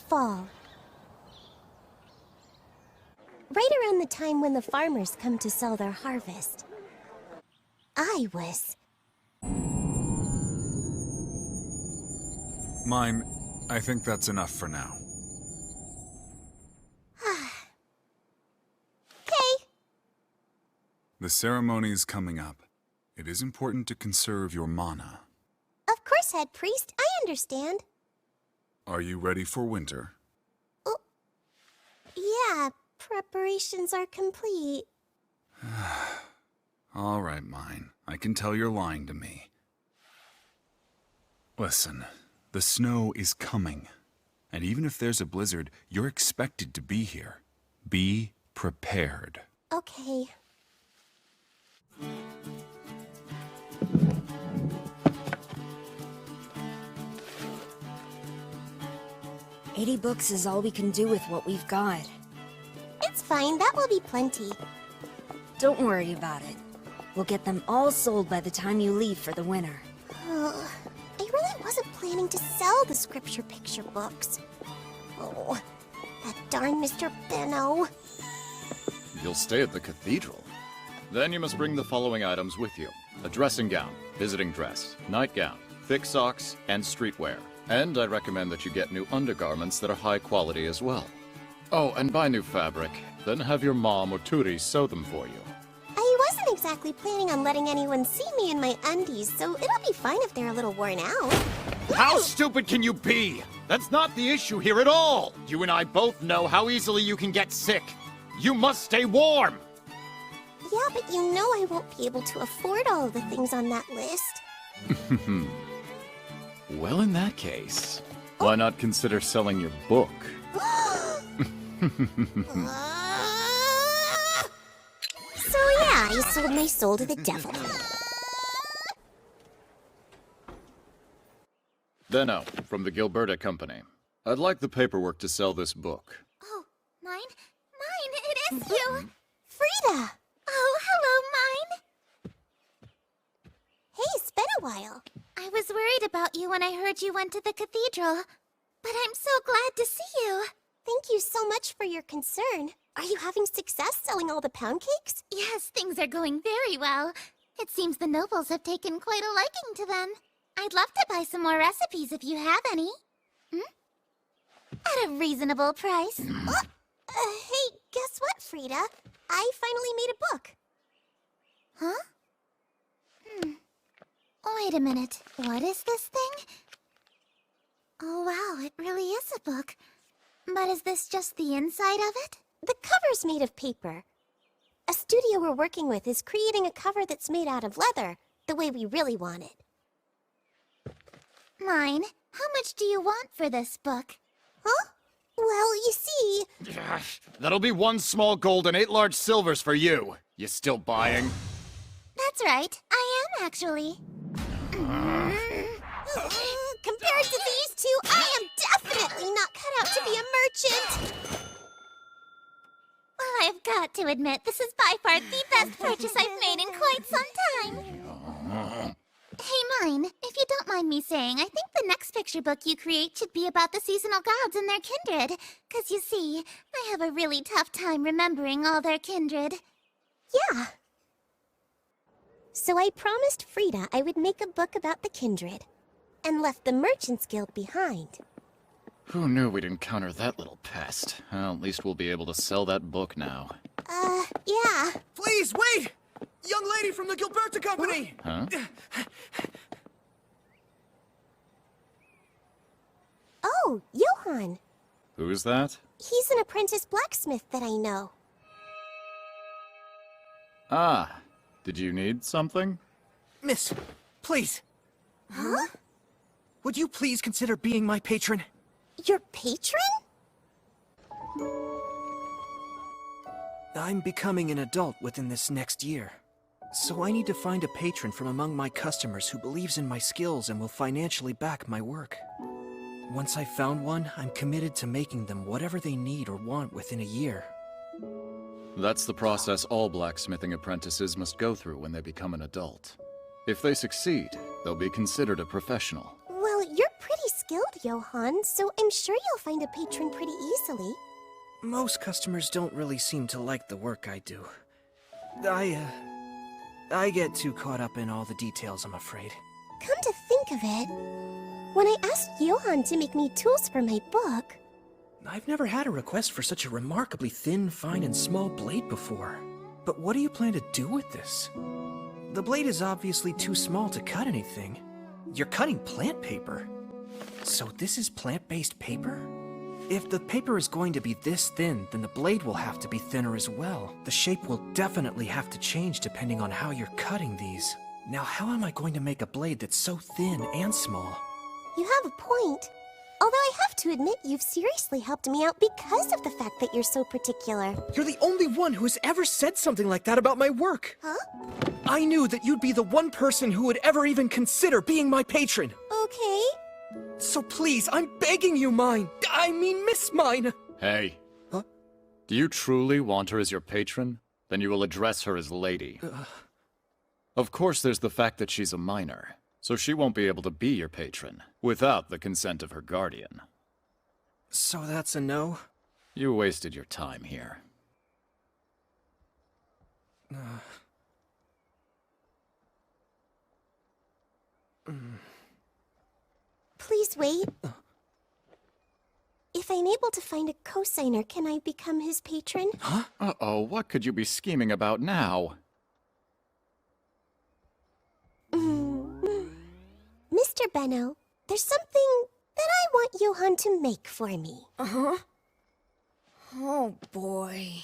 fall. Right around the time when the farmers come to sell their harvest. I was... Mime, I think that's enough for now. Okay. The ceremony's coming up. It is important to conserve your mana. Of course, Head Priest. I understand. Are you ready for winter? Oh, yeah, preparations are complete. All right, Mine. I can tell you're lying to me. Listen, the snow is coming. And even if there's a blizzard, you're expected to be here. Be prepared. Okay. $80 books is all we can do with what we've got. It's fine, that will be plenty. Don't worry about it. We'll get them all sold by the time you leave for the winter. I really wasn't planning to sell the scripture picture books. Oh, that darn Mr. Benno. You'll stay at the cathedral. Then you must bring the following items with you. A dressing gown, visiting dress, nightgown, thick socks, and streetwear. And I recommend that you get new undergarments that are high quality as well. Oh, and buy new fabric. Then have your mom or Turi sew them for you. I wasn't exactly planning on letting anyone see me in my undies, so it'll be fine if they're a little worn out. How stupid can you be? That's not the issue here at all! You and I both know how easily you can get sick. You must stay warm! Yeah, but you know I won't be able to afford all of the things on that list. Well, in that case, why not consider selling your book? So yeah, I sold my soul to the devil. Benno, from the Gilberta Company. I'd like the paperwork to sell this book. Oh, mine? Mine, it is you! Frida! Oh, hello, Mine! Hey, it's been a while. I was worried about you when I heard you went to the cathedral. But I'm so glad to see you. Thank you so much for your concern. Are you having success selling all the pound cakes? Yes, things are going very well. It seems the nobles have taken quite a liking to them. I'd love to buy some more recipes if you have any. At a reasonable price. Hey, guess what, Frida? I finally made a book. Huh? Wait a minute. What is this thing? Oh wow, it really is a book. But is this just the inside of it? The cover's made of paper. A studio we're working with is creating a cover that's made out of leather, the way we really want it. Mine, how much do you want for this book? Huh? Well, you see... That'll be 1 small gold and 8 large silvers for you. You still buying? That's right, I am actually. Compared to these two, I am definitely not cut out to be a merchant! Well, I've got to admit, this is by far the best purchase I've made in quite some time. Hey, Mine, if you don't mind me saying, I think the next picture book you create should be about the seasonal gods and their kindred. 'Cause you see, I have a really tough time remembering all their kindred. Yeah. So I promised Frida I would make a book about the kindred, and left the Merchants Guild behind. Who knew we'd encounter that little pest? Well, at least we'll be able to sell that book now. Yeah. Please, wait! Young lady from the Gilberta Company! Huh? Oh, Johann. Who's that? He's an apprentice blacksmith that I know. Ah, did you need something? Miss, please, Huh? would you please consider being my patron? Your patron? I'm becoming an adult within this next year. So I need to find a patron from among my customers who believes in my skills and will financially back my work. Once I've found one, I'm committed to making them whatever they need or want within a year. That's the process all blacksmithing apprentices must go through when they become an adult. If they succeed, they'll be considered a professional. Well, you're pretty skilled, Johann, so I'm sure you'll find a patron pretty easily. Most customers don't really seem to like the work I do. I get too caught up in all the details, I'm afraid. Come to think of it, when I asked Johann to make me tools for my book... I've never had a request for such a remarkably thin, fine, and small blade before. But what do you plan to do with this? The blade is obviously too small to cut anything. You're cutting plant paper. So this is plant-based paper? If the paper is going to be this thin, then the blade will have to be thinner as well. The shape will definitely have to change depending on how you're cutting these. Now, how am I going to make a blade that's so thin and small? You have a point. Although I have to admit, you've seriously helped me out because of the fact that you're so particular. You're the only one who has ever said something like that about my work. Huh? I knew that you'd be the one person who would ever even consider being my patron. Okay. So please, I'm begging you, Miss Mine. Hey. Huh? Do you truly want her as your patron? Then you will address her as Lady. Of course, there's the fact that she's a minor, so she won't be able to be your patron without the consent of her guardian. So that's a no? You wasted your time here. Please wait. If I'm able to find a cosigner, can I become his patron? Uh-oh, what could you be scheming about now? Mr. Benno, there's something that I want Johann to make for me. Uh-huh. Oh, boy.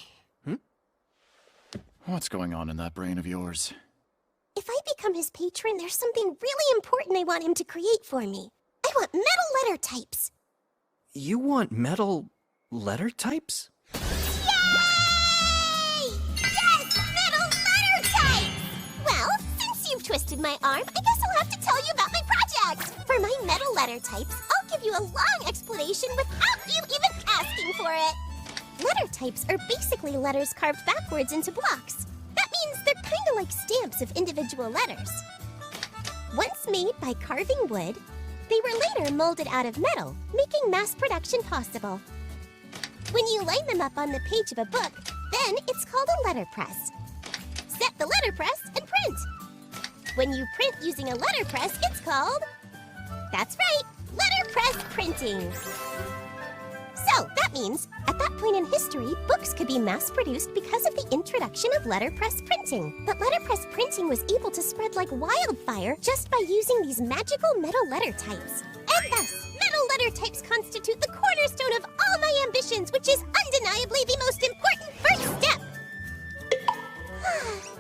What's going on in that brain of yours? If I become his patron, there's something really important I want him to create for me. I want metal letter types. You want metal letter types? Yay! Yes, metal letter types! Well, since you've twisted my arm, I guess I'll have to tell you about my project. For my metal letter types, I'll give you a long explanation without you even asking for it. Letter types are basically letters carved backwards into blocks. That means they're kind of like stamps of individual letters. Once made by carving wood, they were later molded out of metal, making mass production possible. When you line them up on the page of a book, then it's called a letterpress. Set the letterpress and print. When you print using a letterpress, it's called... That's right, letterpress printing. So, that means, at that point in history, books could be mass-produced because of the introduction of letterpress printing. But letterpress printing was able to spread like wildfire just by using these magical metal letter types. And thus, metal letter types constitute the cornerstone of all my ambitions, which is undeniably the most important first step.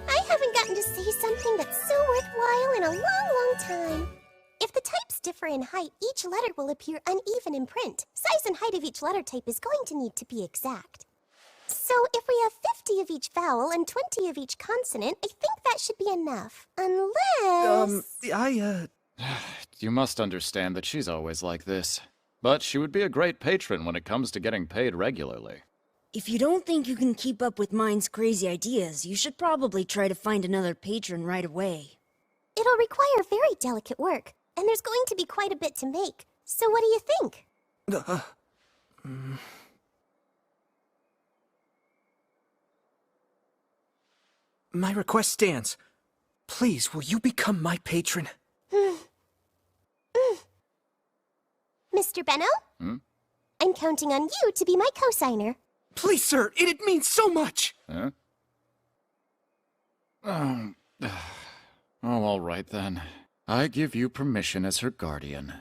I haven't gotten to say something that's so worthwhile in a long time. If the types differ in height, each letter will appear uneven in print. Size and height of each letter type is going to need to be exact. So if we have 50 of each vowel and 20 of each consonant, I think that should be enough. Unless... You must understand that she's always like this. But she would be a great patron when it comes to getting paid regularly. If you don't think you can keep up with Mine's crazy ideas, you should probably try to find another patron right away. It'll require very delicate work, and there's going to be quite a bit to make. So what do you think? My request stands. Please, will you become my patron? Mr. Benno? I'm counting on you to be my cosigner. Please, sir, it'd mean so much! Huh? Oh, all right then. I give you permission as her guardian.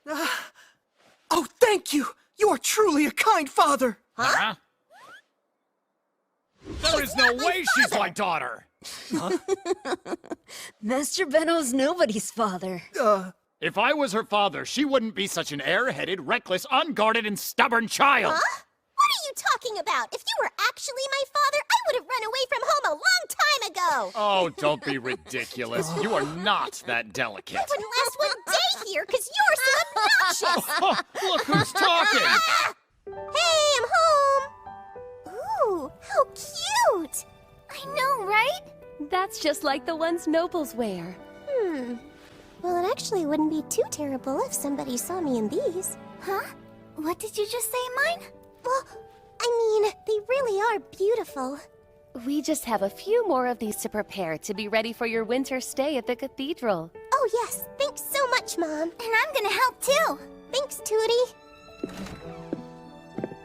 Oh, thank you! You are truly a kind father! Huh? There is no way she's my daughter! Master Benno's nobody's father. If I was her father, she wouldn't be such an air-headed, reckless, unguarded, and stubborn child! Huh? What are you talking about? If you were actually my father, I would have run away from home a long time ago! Oh, don't be ridiculous. You are not that delicate. I wouldn't last one day here because you're so obnoxious! Oh, look who's talking! Hey, I'm home! Ooh, how cute! I know, right? That's just like the ones nobles wear. Well, it actually wouldn't be too terrible if somebody saw me in these. Huh? What did you just say, Mine? Well, I mean, they really are beautiful. We just have a few more of these to prepare to be ready for your winter stay at the cathedral. Oh yes, thanks so much, Mom. And I'm gonna help too. Thanks, Tootie.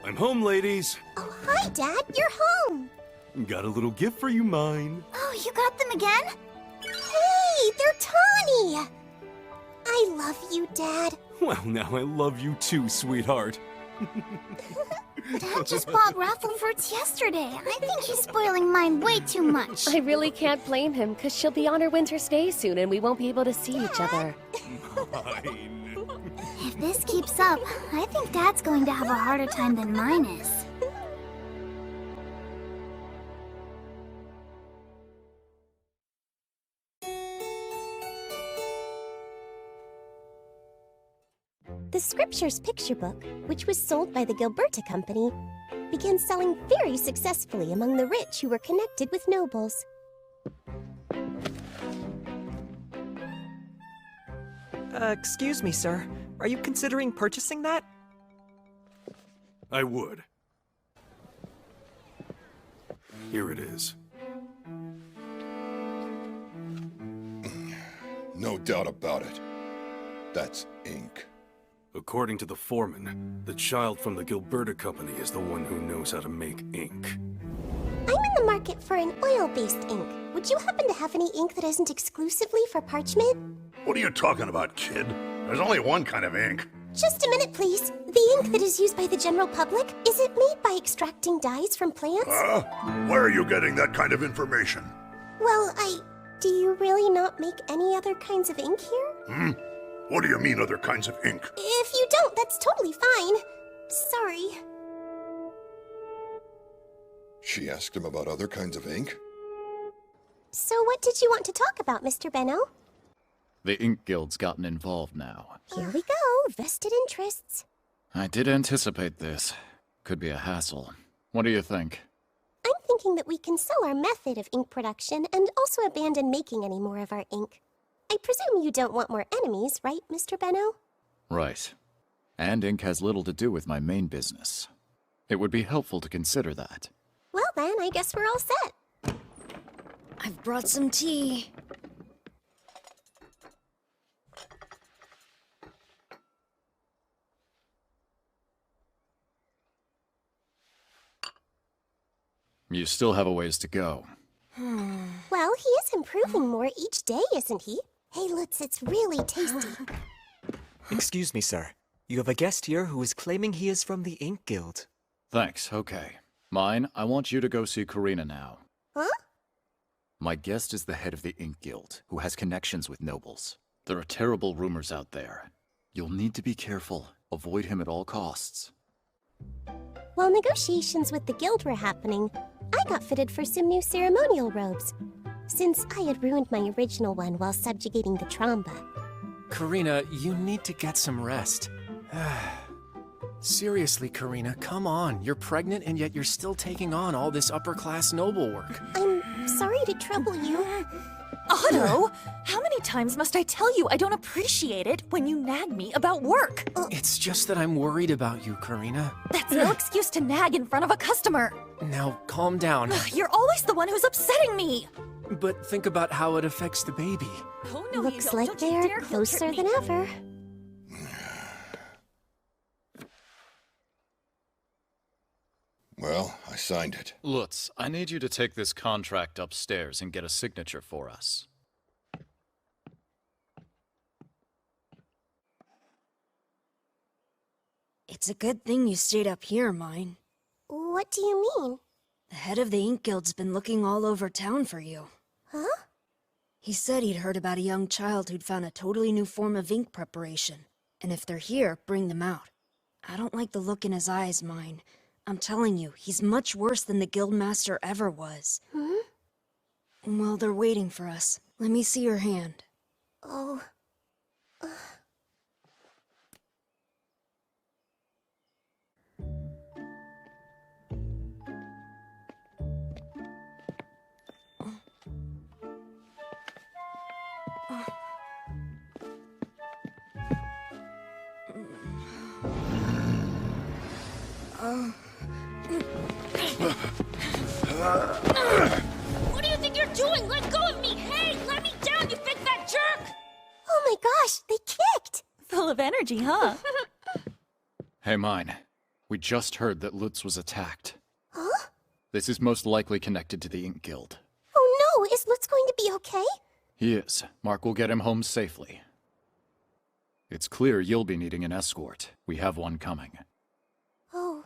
I'm home, ladies. Oh, hi, Dad. You're home. Got a little gift for you, mine. Oh, you got them again? Hey, they're Tawny. I love you, Dad. Well, now I love you too, sweetheart. Dad just bought raffle fruits yesterday. I think he's spoiling mine way too much. I really can't blame him, because she'll be on her winter stay soon and we won't be able to see each other. Mine. If this keeps up, I think Dad's going to have a harder time than mine is. The Scriptures picture book, which was sold by the Gilberta Company, began selling very successfully among the rich who were connected with nobles. Excuse me, sir. Are you considering purchasing that? I would. Here it is. No doubt about it. That's ink. According to the foreman, the child from the Gilberta Company is the one who knows how to make ink. I'm in the market for an oil-based ink. Would you happen to have any ink that isn't exclusively for parchment? What are you talking about, kid? There's only one kind of ink. Just a minute, please. The ink that is used by the general public, is it made by extracting dyes from plants? Where are you getting that kind of information? Well, do you really not make any other kinds of ink here? What do you mean, other kinds of ink? If you don't, that's totally fine. Sorry. She asked him about other kinds of ink? So what did you want to talk about, Mr. Benno? The Ink Guild's gotten involved now. Here we go, vested interests. I did anticipate this. Could be a hassle. What do you think? I'm thinking that we can sell our method of ink production and also abandon making any more of our ink. I presume you don't want more enemies, right, Mr. Benno? Right. And ink has little to do with my main business. It would be helpful to consider that. Well then, I guess we're all set. I've brought some tea. You still have a ways to go. Well, he is improving more each day, isn't he? Hey, Lutz, it's really tasty. Excuse me, sir. You have a guest here who is claiming he is from the Ink Guild. Thanks, okay. Mine, I want you to go see Karina now. Huh? My guest is the head of the Ink Guild, who has connections with nobles. There are terrible rumors out there. You'll need to be careful. Avoid him at all costs. While negotiations with the guild were happening, I got fitted for some new ceremonial robes, since I had ruined my original one while subjugating the Tromba. Karina, you need to get some rest. Seriously, Karina, come on. You're pregnant and yet you're still taking on all this upper-class noble work. I'm sorry to trouble you. Otto! How many times must I tell you I don't appreciate it when you nag me about work? It's just that I'm worried about you, Karina. That's no excuse to nag in front of a customer. Now, calm down. You're always the one who's upsetting me. But think about how it affects the baby. Oh, no, Looks you don't. like Don't you they're dare closer guilt trip than me. ever. Well, I signed it. Lutz, I need you to take this contract upstairs and get a signature for us. It's a good thing you stayed up here, mine. What do you mean? The head of the Ink Guild's been looking all over town for you. Huh? He said he'd heard about a young child who'd found a totally new form of ink preparation. And if they're here, bring them out. I don't like the look in his eyes, mine. I'm telling you, he's much worse than the guildmaster ever was. Well, they're waiting for us. Let me see your hand. Oh. What do you think you're doing? Let go of me! Hey, let me down, you big fat jerk! Oh my gosh, they kicked! Full of energy, huh? Hey, mine. We just heard that Lutz was attacked. Huh? This is most likely connected to the Ink Guild. Oh no, is Lutz going to be okay? He is. Mark will get him home safely. It's clear you'll be needing an escort. We have one coming. Oh.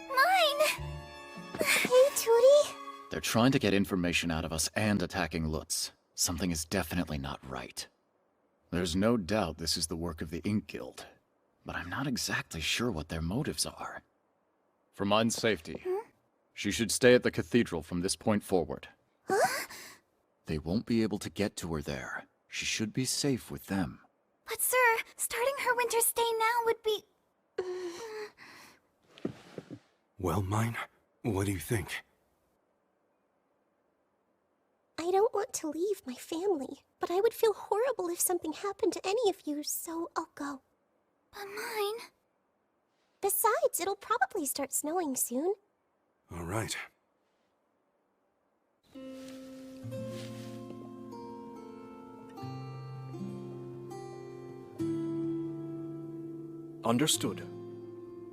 Mine! Hey, Tootie. They're trying to get information out of us and attacking Lutz. Something is definitely not right. There's no doubt this is the work of the Ink Guild, but I'm not exactly sure what their motives are. For mine's safety, she should stay at the cathedral from this point forward. Huh? They won't be able to get to her there. She should be safe with them. But sir, starting her winter stay now would be... Well, mine, what do you think? I don't want to leave my family, but I would feel horrible if something happened to any of you, so I'll go. But mine... Besides, it'll probably start snowing soon. All right. Understood.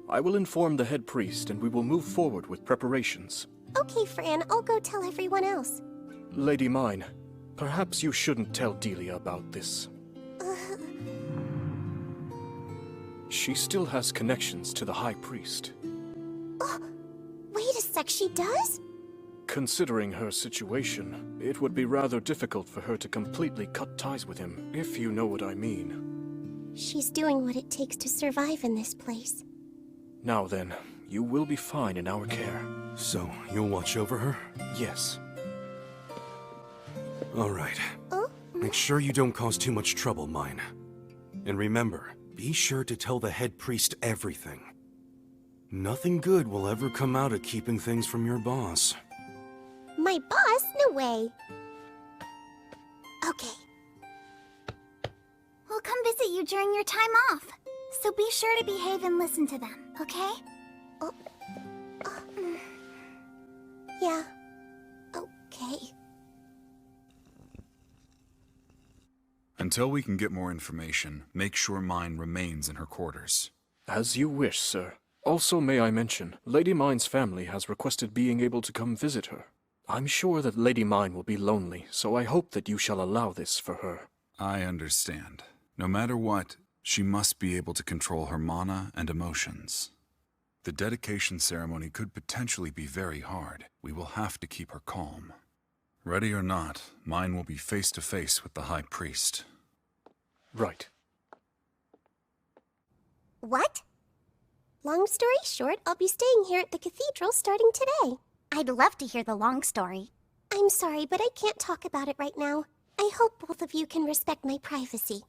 I will inform the head priest and we will move forward with preparations. Okay, Fran, I'll go tell everyone else. Lady Mine, perhaps you shouldn't tell Delia about this. She still has connections to the High Priest. Oh, wait a sec, she does? Considering her situation, it would be rather difficult for her to completely cut ties with him, if you know what I mean. She's doing what it takes to survive in this place. Now then, you will be fine in our care. So, you'll watch over her? Yes. All right. Oh? Make sure you don't cause too much trouble, mine. And remember, be sure to tell the head priest everything. Nothing good will ever come out of keeping things from your boss. My boss? No way. Okay. We'll come visit you during your time off. So be sure to behave and listen to them, okay? Yeah. Okay. Until we can get more information, make sure mine remains in her quarters. As you wish, sir. Also, may I mention, Lady Mine's family has requested being able to come visit her. I'm sure that Lady Mine will be lonely, so I hope that you shall allow this for her. I understand. No matter what, she must be able to control her mana and emotions. The dedication ceremony could potentially be very hard. We will have to keep her calm. Ready or not, mine will be face to face with the High Priest. Right. What? Long story short, I'll be staying here at the cathedral starting today. I'd love to hear the long story. I'm sorry, but I can't talk about it right now. I hope both of you can respect my privacy.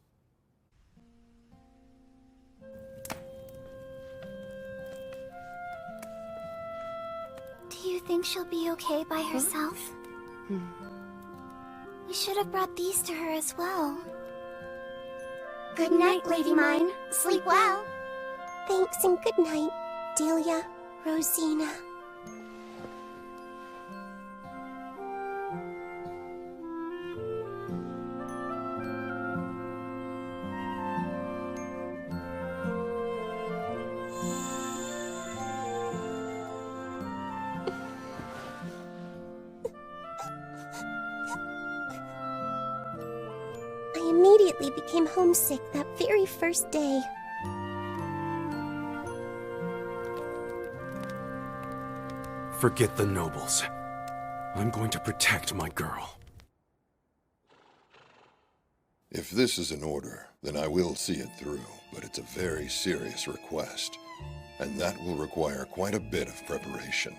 Do you think she'll be okay by herself? We should have brought these to her as well. Good night, Lady Mine. Sleep well. Thanks and good night, Delia, Rosina. I immediately became homesick that very first day. Forget the nobles. I'm going to protect my girl. If this is an order, then I will see it through, but it's a very serious request, and that will require quite a bit of preparation.